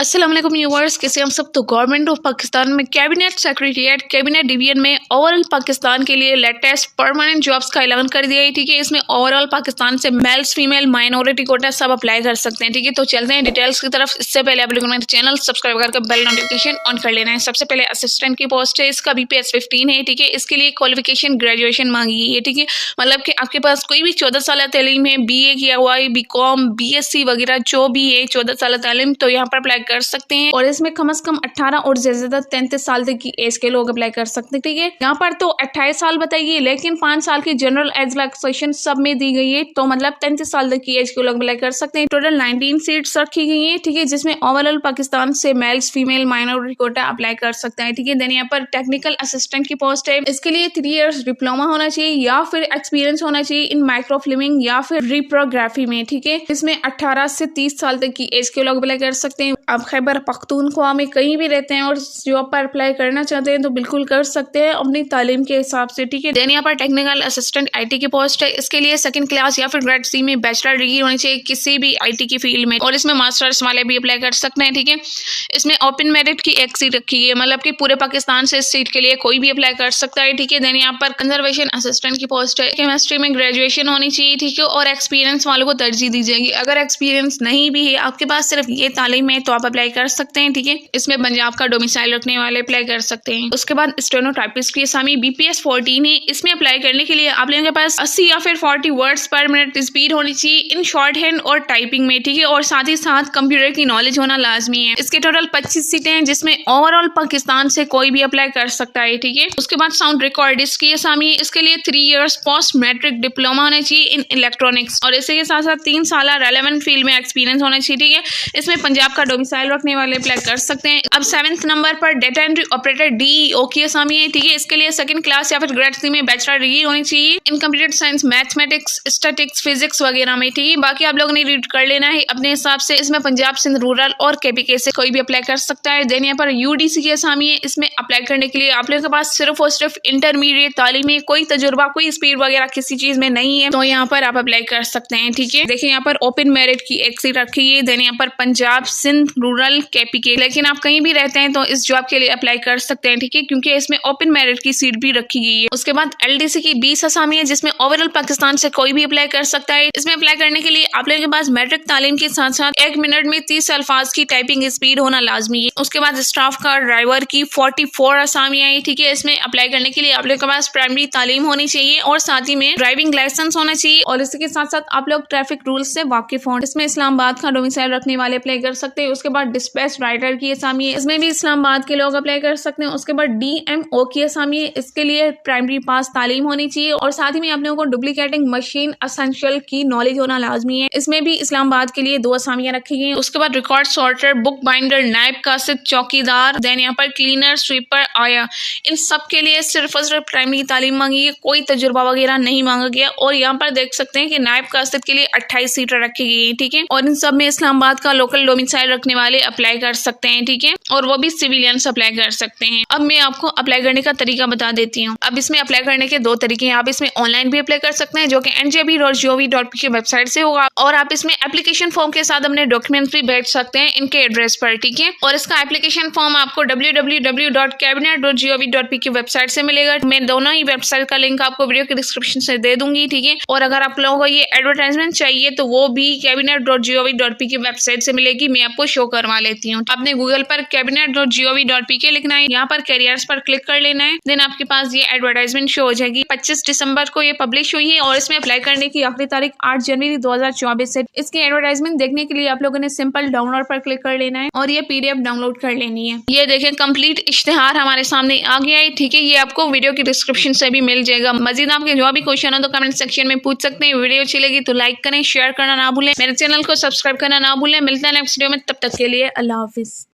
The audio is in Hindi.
अस्सलाम वालेकुम व्यूअर्स, कैसे हम सब। तो गवर्नमेंट ऑफ पाकिस्तान में कैबिनेट सेक्रेटरीट कैबिनेट डिवीजन में ओवरऑल पाकिस्तान के लिए लेटेस्ट परमानेंट जॉब्स का ऐलान कर दिया है। ठीक है, इसमें ओवरऑल पाकिस्तान से मेल्स फीमेल माइनॉरिटी कोटा सब अप्लाई कर सकते हैं। ठीक है, तो चलते हैं डिटेल्स की तरफ। इससे पहले आप लोगों ने चैनल सब्सक्राइब करके बेल नोटिफिकेशन ऑन कर लेना है। सबसे पहले असिस्टेंट की पोस्ट है, इसका BPS 15 है। ठीक है, इसके लिए क्वालिफिकेशन ग्रेजुएशन मांगी है। ठीक है, मतलब कि आपके पास कोई भी 14 साल तालीम है, BA किया हुआ है, BCom BSc वगैरह जो भी है 14 साल तालीम, तो यहाँ पर अप्लाई कर सकते हैं। और इसमें कम से कम 18 और ज्यादा 33 साल तक की एज के लोग अप्लाई कर सकते हैं। ठीक है, यहाँ पर तो 28 साल बताइए, लेकिन 5 साल की जनरल एज रिलैक्सेशन सब में दी गई है, तो मतलब 33 साल तक की एज के लोग अप्लाई कर सकते हैं। टोटल 19 सीट्स रखी गई है। ठीक है, जिसमें ओवरऑल पाकिस्तान से males female minority quota apply कर सकते हैं। ठीक है, देन यहाँ पर टेक्निकल असिस्टेंट की पोस्ट है, इसके लिए 3 इयर्स डिप्लोमा होना चाहिए या फिर एक्सपीरियंस होना चाहिए इन माइक्रो फिल्मिंग या फिर रिप्रोग्राफी में। ठीक है, इसमें 18 से 30 साल तक की एज के लोग अप्लाई कर सकते हैं। आप खैबर पख्तूनख्वा में कहीं भी रहते हैं और जॉब पर अप्लाई करना चाहते हैं तो बिल्कुल कर सकते हैं अपनी तालीम के हिसाब से। ठीक है, देन यहाँ पर टेक्निकल असिस्टेंट IT की पोस्ट है, इसके लिए 2nd क्लास या फिर ग्रेड C में बैचलर डिग्री होनी चाहिए किसी भी IT की फील्ड में, और इसमें मास्टर्स वाले भी अप्लाई कर सकते हैं। ठीक है, इसमें ओपन मेरिट की एक सीट रखी गई है, मतलब कि पूरे पाकिस्तान से इस सीट के लिए कोई भी अप्लाई कर सकता है। ठीक है, देन यहाँ पर कंजर्वेशन असिस्टेंट की पोस्ट है, केमिस्ट्री में ग्रेजुएशन होनी चाहिए। ठीक है, और एक्सपीरियंस वालों को तरजीह दी जाएगी। अगर एक्सपीरियंस नहीं भी है, आपके पास सिर्फ ये तालीम है, तो आप अप्लाई कर सकते हैं। ठीक है, इसमें पंजाब का डोमिसाइल रखने वाले अप्लाई कर सकते हैं। उसके बाद स्टेनोटाइपिस्ट की असामी BPS 14 है, इसमें अप्लाई करने के लिए आप लोगों के पास 80 या फिर 40 वर्ड्स पर मिनट स्पीड होनी चाहिए इन शॉर्ट हैंड और टाइपिंग में। ठीक है, और साथ ही साथ कंप्यूटर की नॉलेज होना लाजमी है। इसके टोटल 25 सीटें हैं, जिसमें ओवरऑल पाकिस्तान से कोई भी अप्लाई कर सकता है। ठीक है, उसके बाद साउंड रिकॉर्डिस्ट की असामी है, इसके लिए 3 इयर्स पोस्ट मैट्रिक डिप्लोमा होना चाहिए इन इलेक्ट्रॉनिक्स, और इसी के साथ साथ 3 साल रेलेवेंट फील्ड में एक्सपीरियंस होना चाहिए। ठीक है, इसमें पंजाब का डोमिसाइल रखने वाले अप्लाई कर सकते हैं। अब 7th नंबर पर डेटा एंट्री ऑपरेटर DEO की असामी है। ठीक है, इसके लिए 2nd क्लास या फिर ग्रेड C में बैचलर डिग्री होनी चाहिए इन computer science, mathematics, statics, physics वगैरह में। ठीक है, बाकी आप लोगों ने रीड कर लेना है अपने हिसाब से। इसमें पंजाब सिंध रूरल और KPK से कोई भी अप्लाई कर सकता है। देन यहाँ पर UDC की असामी है, इसमें अप्लाई करने के लिए आप लोगों के पास सिर्फ और सिर्फ इंटरमीडिएट तालीम है, कोई तजुर्बा कोई स्पीड वगैरह किसी चीज में नहीं है, तो यहाँ पर आप अप्लाई कर सकते हैं। ठीक है, देखिए यहाँ पर ओपन मेरिट की एक सीट रखी है। देन यहाँ पर पंजाब सिंध रूरल KPK, लेकिन आप कहीं भी रहते हैं तो इस जॉब के लिए अप्लाई कर सकते हैं। ठीक है, क्योंकि इसमें ओपन मेरिट की सीट भी रखी गई है। उसके बाद LDC की 20 असामी है, जिसमें ओवरऑल पाकिस्तान से कोई भी अप्लाई कर सकता है। इसमें अप्लाई करने के लिए आप लोगों के पास मैट्रिक तालीम के साथ साथ 1 मिनट में 30 अल्फाज की टाइपिंग स्पीड होना लाजमी है। उसके बाद स्टाफ का ड्राइवर की 44 असामियां है। ठीक है, इसमें अप्लाई करने के लिए आप लोगों के पास प्राइमरी तालीम होनी चाहिए और साथ ही में ड्राइविंग लाइसेंस होना चाहिए, और इसके साथ साथ आप लोग ट्रैफिक रूल्स से वाकिफ हों। इसमें इस्लामाबाद का डोमिसाइल रखने वाले अप्लाई कर सकते हैं। उसके बाद डिस्पैच राइटर की असामी है, इसमें भी इस्लामाबाद के लोग अप्लाई कर सकते हैं। उसके बाद DMO की असामी है, इसके लिए प्राइमरी पास तालीम होनी चाहिए, और साथ ही में आप लोगों को डुप्लीकेटिंग मशीन एसेंशियल की नॉलेज होना लाजमी है। इसमें भी इस्लामाबाद के लिए 2 असामियां रखी गई हैं। उसके बाद रिकॉर्ड सॉर्टर, बुक बाइंडर, नायब कासिद, चौकीदार, देन यहाँ पर क्लीनर, स्वीपर, आया, इन सब के लिए सिर्फ और सिर्फ प्राइमरी तालीम मांगी है, कोई तजुर्बा वगैरह नहीं मांगा गया। और यहाँ पर देख सकते हैं कि नायब कासिद के लिए 28 सीटें रखी गई है। ठीक है, और इन सब में इस्लामाबाद का लोकल डोमिसाइल रखने वाले अप्लाई कर सकते हैं। ठीक है, और वो भी सिविलियंस अप्लाई कर सकते हैं। अब मैं आपको अप्लाई करने का तरीका बता देती हूँ। अब इसमें अप्लाई करने के 2 तरीके हैं। आप इसमें ऑनलाइन भी अप्लाई कर सकते हैं, जो कि njb.gov.p वेबसाइट से होगा, और आप इसमें एप्लीकेशन फॉर्म के साथ अपने डॉक्यूमेंट्स भी भेज सकते हैं इनके एड्रेस पर। ठीक है, और इसका एप्लीकेशन फॉर्म आपको www.cabinet.gov.p की वेबसाइट से मिलेगा। मैं दोनों ही वेबसाइट का लिंक आपको वीडियो के डिस्क्रिप्शन से दे दूंगी। ठीक है, और अगर आप लोगों को ये एडवर्टाइजमेंट चाहिए तो वो भी cabinet.gov.p की वेबसाइट से मिलेगी। मैं आपको शो करवा लेती हूँ। आपने गूगल पर cabinet.gov.p लिखना है, यहाँ पर कैरियर्स पर क्लिक कर लेना है, देन आपके पास ये एडवर्टाइजमेंट शो हो जाएगी। 25 दिसंबर को ये पब्लिश हुई है, और इसमें अप्लाई करने की आखिरी तारीख 8 जनवरी 2024 है। इसकी एडवर्टाइजमेंट देखने के लिए आप लोगों ने सिंपल डाउनलोड पर क्लिक कर लेना है, और ये PDF डाउनलोड कर लेनी है। ये देखें, कंप्लीट इश्तेहार हमारे सामने आ गया है। ठीक है, ये आपको वीडियो की डिस्क्रिप्शन से भी मिल जाएगा। मजीद आपके जो भी क्वेश्चन हो तो कमेंट सेक्शन में पूछ सकते हैं। वीडियो अच्छी लगी तो लाइक करें, शेयर करना ना भूलें, मेरे चैनल को सब्सक्राइब करना ना भूलें। मिलते हैं नेक्स्ट वीडियो में, तब तक के लिए अल्लाह हाफिज।